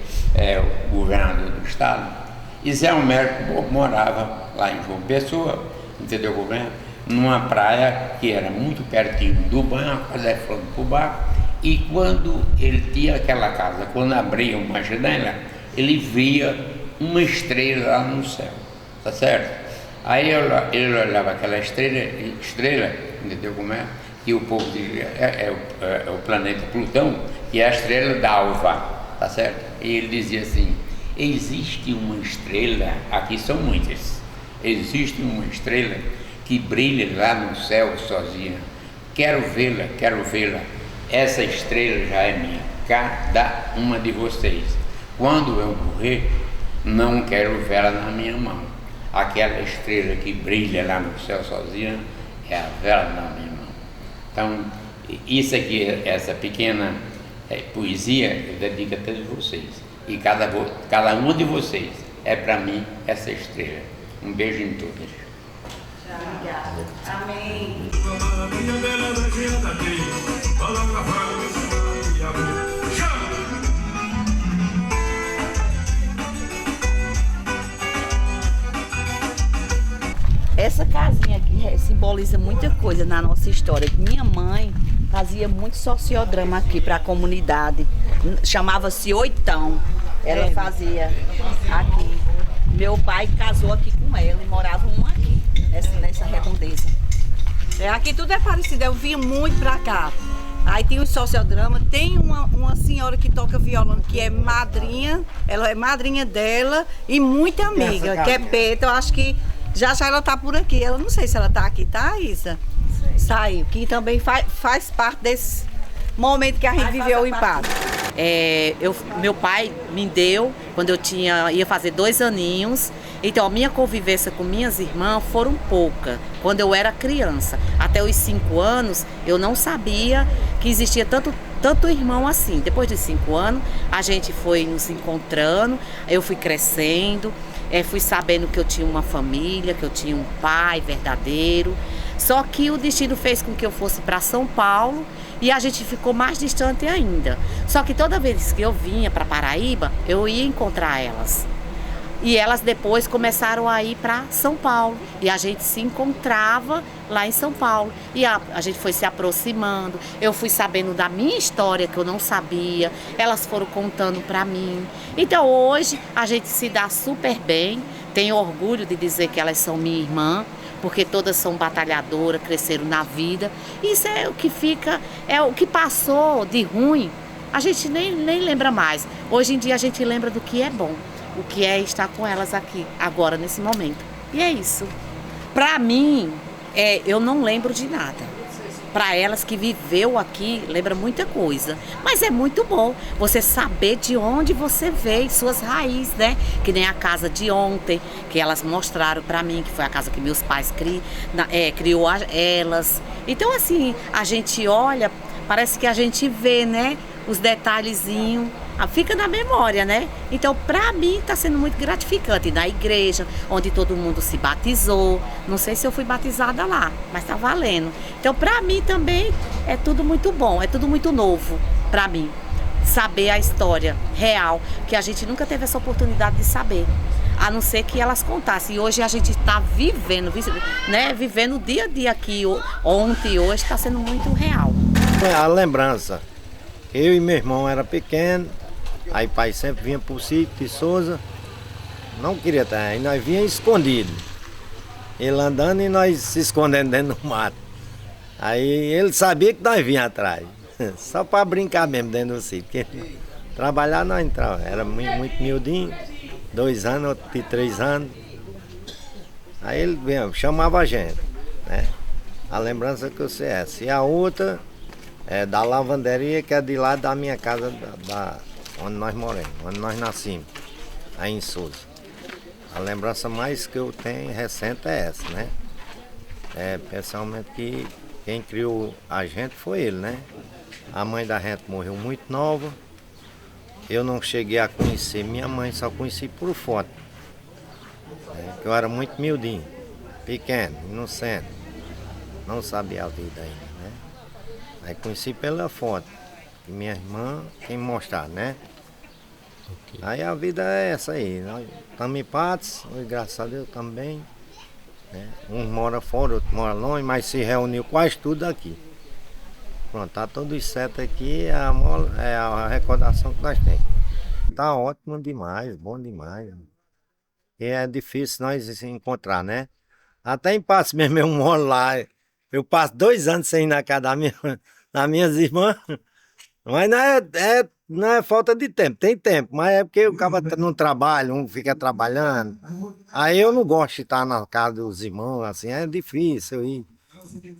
o governador do estado. E Zé Américo morava lá em João Pessoa, entendeu como é? Numa praia que era muito pertinho do banco, quase falando para o barco, e quando ele tinha aquela casa, quando abria uma janela, ele via uma estrela lá no céu, tá certo? Aí ele olhava aquela estrela, entendeu como é? Que o povo dizia, é o planeta Plutão, que é a estrela d'alva, tá certo? E ele dizia assim, existe uma estrela, aqui são muitas, existe uma estrela que brilha lá no céu sozinha, quero vê-la, essa estrela já é minha, cada uma de vocês. Quando eu morrer, não quero vê-la na minha mão, aquela estrela que brilha lá no céu sozinha, é a vela na minha mão. Então, isso aqui, essa pequena poesia, eu dedico a todos vocês. E cada um de vocês é para mim essa estrela. Um beijo em todas. Obrigada. Amém. Essa casinha aqui simboliza muita coisa na nossa história. Minha mãe fazia muito sociodrama aqui para a comunidade. Chamava-se Oitão. Ela fazia aqui. Meu pai casou aqui com ela e moravam aqui, nessa redondeza. Aqui tudo é parecido, eu vinha muito pra cá. Aí tem o sociodrama, tem uma senhora que toca violão, que é madrinha, ela é madrinha dela e muita amiga, que é Peta, eu acho que já ela tá por aqui. Eu não sei se ela tá aqui, tá, Isa? Saiu, que também faz parte desse momento que a gente viveu o impacto. Meu pai me deu quando eu ia fazer 2 aninhos. Então a minha convivência com minhas irmãs foram pouca quando eu era criança. Até os 5 anos eu não sabia que existia tanto irmão assim. Depois de 5 anos a gente foi nos encontrando, eu fui crescendo, fui sabendo que eu tinha uma família, que eu tinha um pai verdadeiro. Só que o destino fez com que eu fosse para São Paulo e a gente ficou mais distante ainda. Só que toda vez que eu vinha para Paraíba, eu ia encontrar elas. E elas depois começaram a ir para São Paulo. E a gente se encontrava lá em São Paulo. E a gente foi se aproximando. Eu fui sabendo da minha história, que eu não sabia. Elas foram contando para mim. Então hoje a gente se dá super bem. Tenho orgulho de dizer que elas são minha irmã, porque todas são batalhadoras, cresceram na vida. Isso é o que fica, é o que passou de ruim. A gente nem lembra mais. Hoje em dia a gente lembra do que é bom. O que é estar com elas aqui, agora, nesse momento. E é isso. Para mim, eu não lembro de nada. Para elas que viveu aqui, lembra muita coisa. Mas é muito bom você saber de onde você veio, suas raízes, né? Que nem a casa de ontem, que elas mostraram para mim, que foi a casa que meus pais criou elas. Então, assim, a gente olha, parece que a gente vê, né? Os detalhezinhos. Fica na memória, né? Então, para mim, está sendo muito gratificante. Na igreja, onde todo mundo se batizou. Não sei se eu fui batizada lá, mas está valendo. Então, para mim também, é tudo muito bom. É tudo muito novo para mim. Saber a história real, que a gente nunca teve essa oportunidade de saber. A não ser que elas contassem. E hoje a gente está vivendo, né? Vivendo o dia a dia aqui. Ontem e hoje está sendo muito real. A lembrança Eu e meu irmão era pequeno, aí o pai sempre vinha pro sítio de Souza, não queria estar, aí nós vinha escondido. Ele andando e nós se escondendo dentro do mato. Aí ele sabia que nós vinha atrás, só para brincar mesmo dentro do sítio. Porque trabalhar nós entrava, era muito miudinho, 2 anos, outro de 3 anos. Aí ele vinha, chamava a gente, né? A lembrança que eu sei é essa. E a outra é da lavanderia, que é de lá da minha casa, onde nós moramos, onde nós nascemos, aí em Souza. A lembrança mais que eu tenho recente é essa, né? Pessoalmente que quem criou a gente foi ele, né? A mãe da gente morreu muito nova. Eu não cheguei a conhecer minha mãe, só conheci por foto. Eu era muito miudinho, pequeno, inocente, não sabia a vida ainda, né? Aí conheci pela foto, que minha irmã quem me mostrar, né? Okay. Aí a vida é essa aí, nós estamos em Patos, graças a Deus também, né? Uns moram fora, outros moram longe, mas se reuniu quase tudo aqui. Pronto, tá todos certo aqui, é a recordação que nós temos. Tá ótimo demais, bom demais. E é difícil nós se encontrar, né? Até em Patos mesmo eu moro lá. Eu passo 2 anos sem ir na casa das minhas irmãs. Mas não é falta de tempo, tem tempo. Mas é porque o cara não trabalha, um fica trabalhando. Aí eu não gosto de estar na casa dos irmãos, assim, é difícil eu ir.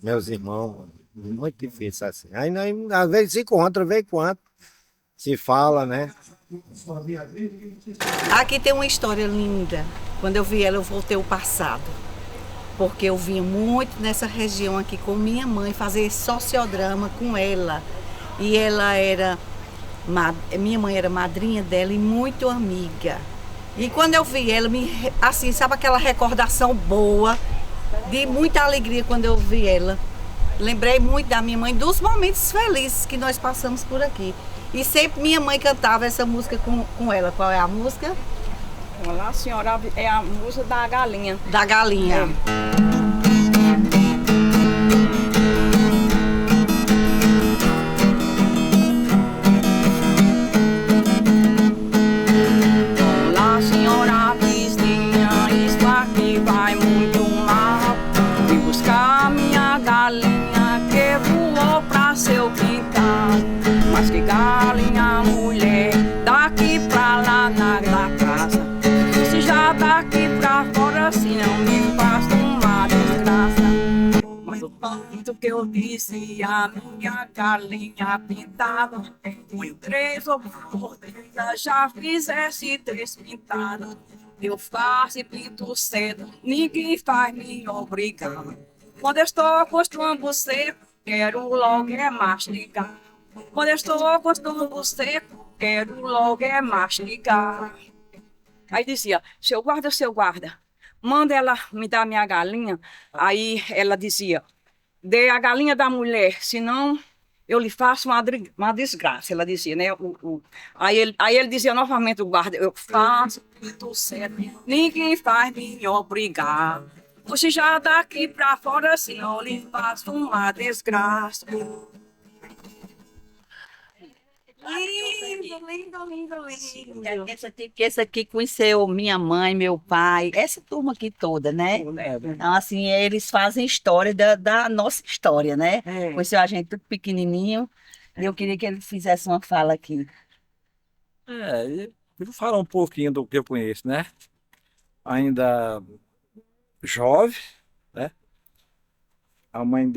Meus irmãos, muito difícil assim. Aí nós às vezes se encontra, vez em quando, se fala, né? Aqui tem uma história linda. Quando eu vi ela, eu voltei ao passado. Porque eu vinha muito nessa região aqui com minha mãe, fazer sociodrama com ela. E minha mãe era madrinha dela e muito amiga. E quando eu vi ela, assim, sabe aquela recordação boa, de muita alegria quando eu vi ela. Lembrei muito da minha mãe, dos momentos felizes que nós passamos por aqui. E sempre minha mãe cantava essa música com ela. Qual é a música? Olá, senhora, é a música da galinha. Da galinha. Olá, senhora vizinha, isso aqui vai muito mal. Fui buscar minha galinha que voou pra seu quintal. Mas que galinha, mulher, daqui pra lá na casa. Se já daqui pra fora, se não me faz uma desgraça. Mas o tanto que eu disse, a minha galinha pintada, foi 3 oportunidades, já fizesse 3 pintadas. Eu faço e pinto cedo, ninguém faz me obrigar. Quando eu estou gostando seco, quero logo é mastigar. Quando eu estou gostando seco, quero logo é mastigar. Aí dizia, seu guarda, manda ela me dar minha galinha. Aí ela dizia, dê a galinha da mulher, senão eu lhe faço uma desgraça. Ela dizia, né? Aí ele dizia novamente, o guarda, eu faço tudo certo, ninguém faz me obrigar. Você já daqui pra fora, senão eu lhe faço uma desgraça. Lindo. Esse aqui conheceu minha mãe, meu pai, essa turma aqui toda, né? Então, assim, eles fazem história da nossa história, né? Conheceu a gente tudo pequenininho. E eu queria que ele fizesse uma fala aqui. Eu vou falar um pouquinho do que eu conheço, né? Ainda jovem, né? A mãe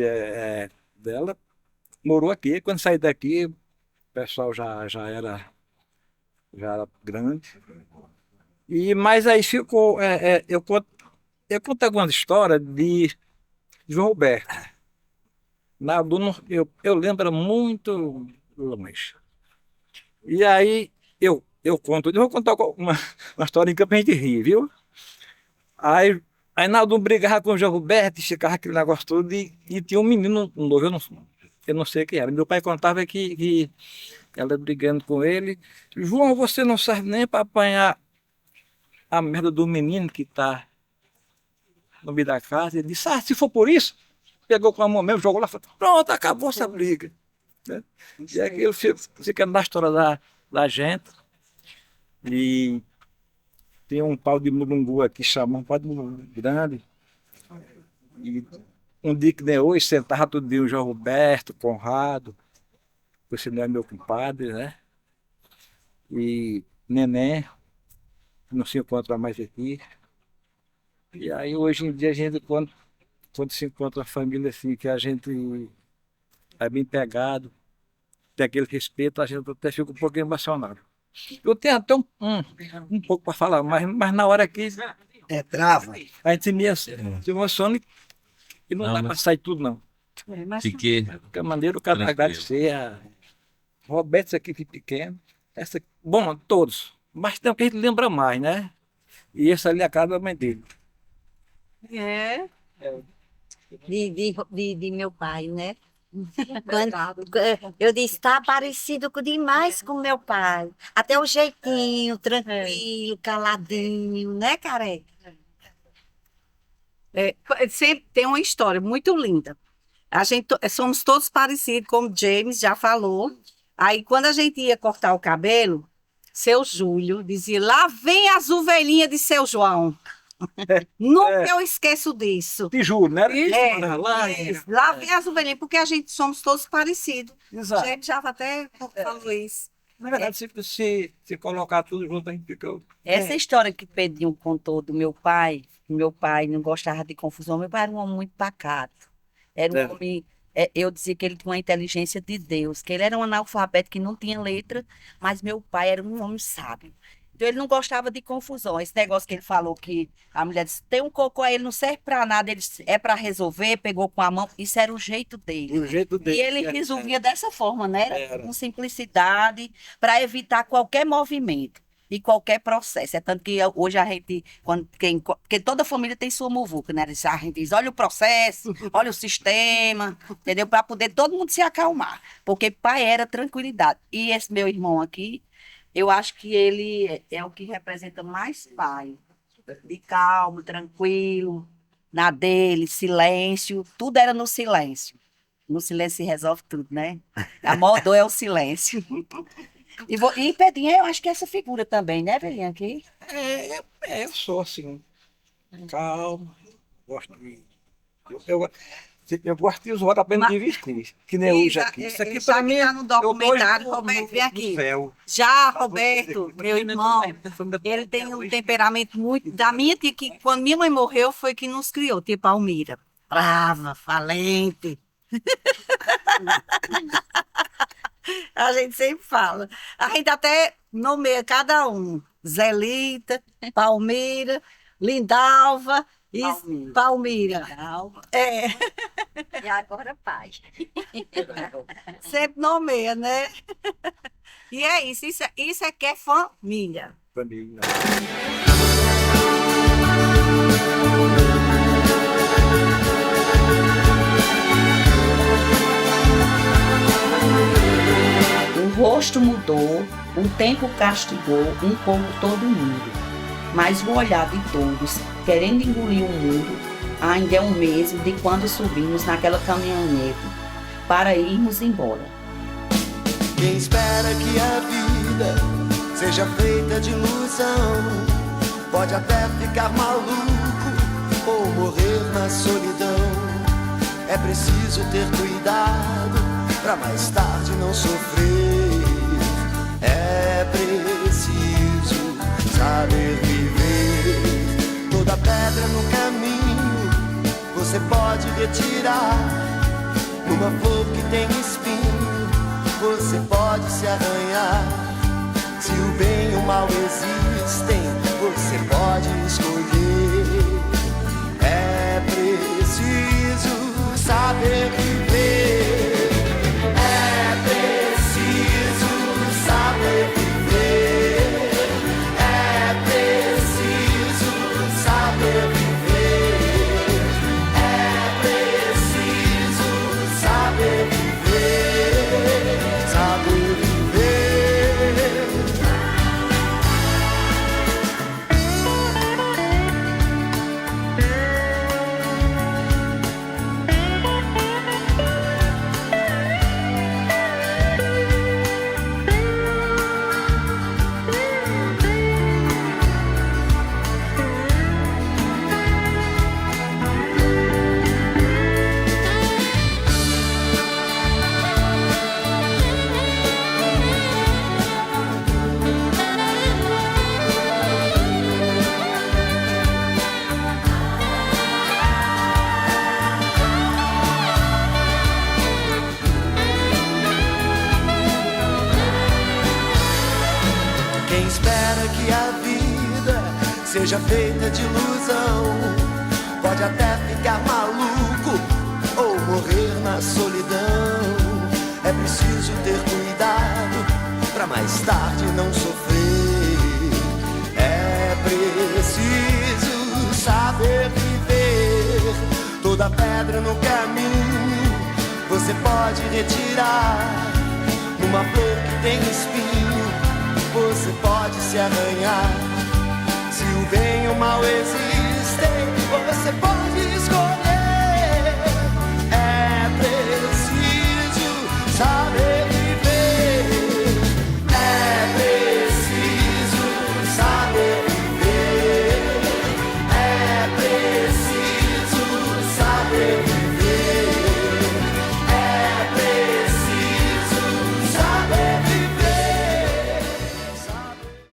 dela morou aqui. Quando saí daqui, o pessoal já era grande. Mas aí ficou. Eu conto algumas histórias de João Roberto. Eu lembro muito longe. E aí eu vou contar uma historinha pra gente rir, viu? Aí Naldo brigava com o João Roberto, ficava aquele negócio todo, e tinha um menino novo, eu não sei quem era. Meu pai contava que ela brigando com ele. João, você não serve nem para apanhar a merda do menino que está no meio da casa. Ele disse, se for por isso, pegou com a mão mesmo, jogou lá e falou, pronto, acabou essa briga. né? E aquilo fica na história da gente. E tem um pau de mulungu aqui, chamam um pau de mulungu grande. E um dia que nem hoje, sentava todo dia o João Roberto, Conrado, você não é meu compadre, né? E Neném, que não se encontra mais aqui. E aí hoje em dia a gente, quando se encontra uma família assim, que a gente é bem pegado, tem aquele respeito, a gente até fica um pouco emocionado. Eu tenho até um pouco para falar, mas na hora que trava. a gente se emociona e não dá para sair tudo, não. Fiquei. De qualquer maneira, eu quero agradecer a Roberto, essa equipe pequena, bom, todos, mas tem o que a gente lembra mais, né? E esse ali é a casa da mãe dele. De meu pai, né? Eu disse, tá parecido demais com meu pai. Até o jeitinho, tranquilo, caladinho, né, Careca? Sempre tem uma história muito linda. A gente somos todos parecidos, como James já falou. Aí, quando a gente ia cortar o cabelo, seu Júlio dizia, lá vem as ovelhinhas de seu João. Nunca eu esqueço disso. Te juro, né? Lá vem as ovelhinhas, porque a gente somos todos parecidos. Exato. A gente já até falou isso. Na verdade, se colocar tudo junto, a gente fica... Essa história que Pedrinho contou do meu pai, que meu pai não gostava de confusão, meu pai era um homem muito pacato. Era um homem... eu dizia que ele tinha uma inteligência de Deus, que ele era um analfabeto que não tinha letra, mas meu pai era um homem sábio. Então ele não gostava de confusão. Esse negócio que ele falou que a mulher disse, tem um cocô aí, ele não serve para nada, ele disse, é para resolver, pegou com a mão, isso era o jeito dele. O jeito dele. E ele resolvia dessa forma, né? Era com simplicidade, para evitar qualquer movimento e qualquer processo. É tanto que hoje a gente, porque toda família tem sua muvuca, né? A gente diz, olha o processo, olha o sistema, entendeu? Para poder todo mundo se acalmar. Porque pai era tranquilidade. E esse meu irmão aqui, eu acho que ele é o que representa mais pai. De calmo, tranquilo, na dele, silêncio, tudo era no silêncio. No silêncio se resolve tudo, né? A maior dor é o silêncio. E Pedrinho, eu acho que é essa figura também, né, velhinha, aqui? Eu sou assim, calmo, gosto de... Eu gosto de usar apenas de vestir, que nem hoje aqui. Isso aqui para mim está no documentário, Roberto, vem aqui. Já, Roberto, meu irmão, ele tem um temperamento muito... Da minha tia, que quando minha mãe morreu, foi que nos criou, tia Palmira. Brava, valente. A gente sempre fala. A gente até nomeia cada um. Zelita, Palmira, Lindalva... Palmira. E agora pai. Sempre nomeia, né? E é isso é que é família. Família. O rosto mudou, o tempo castigou um pouco todo mundo. Mas o olhar de todos, querendo engolir o mundo, ainda é o mesmo de quando subimos naquela caminhonete para irmos embora. Quem espera que a vida seja feita de ilusão, pode até ficar maluco ou morrer na solidão. É preciso ter cuidado para mais tarde não sofrer. É preciso saber viver. Toda pedra no caminho você pode retirar. Numa flor que tem espinho você pode se arranhar. Se o bem e o mal existem, você pode escolher. É preciso saber viver. É preciso saber viver. Saber viver. que a vida seja feita de ilusão. Pode até ficar maluco ou morrer na solidão. É preciso ter cuidado pra mais tarde não sofrer. É preciso saber viver. Toda pedra no caminho você pode retirar. Numa flor que tem espinho você pode se arranhar. Se o bem e o mal existem, você pode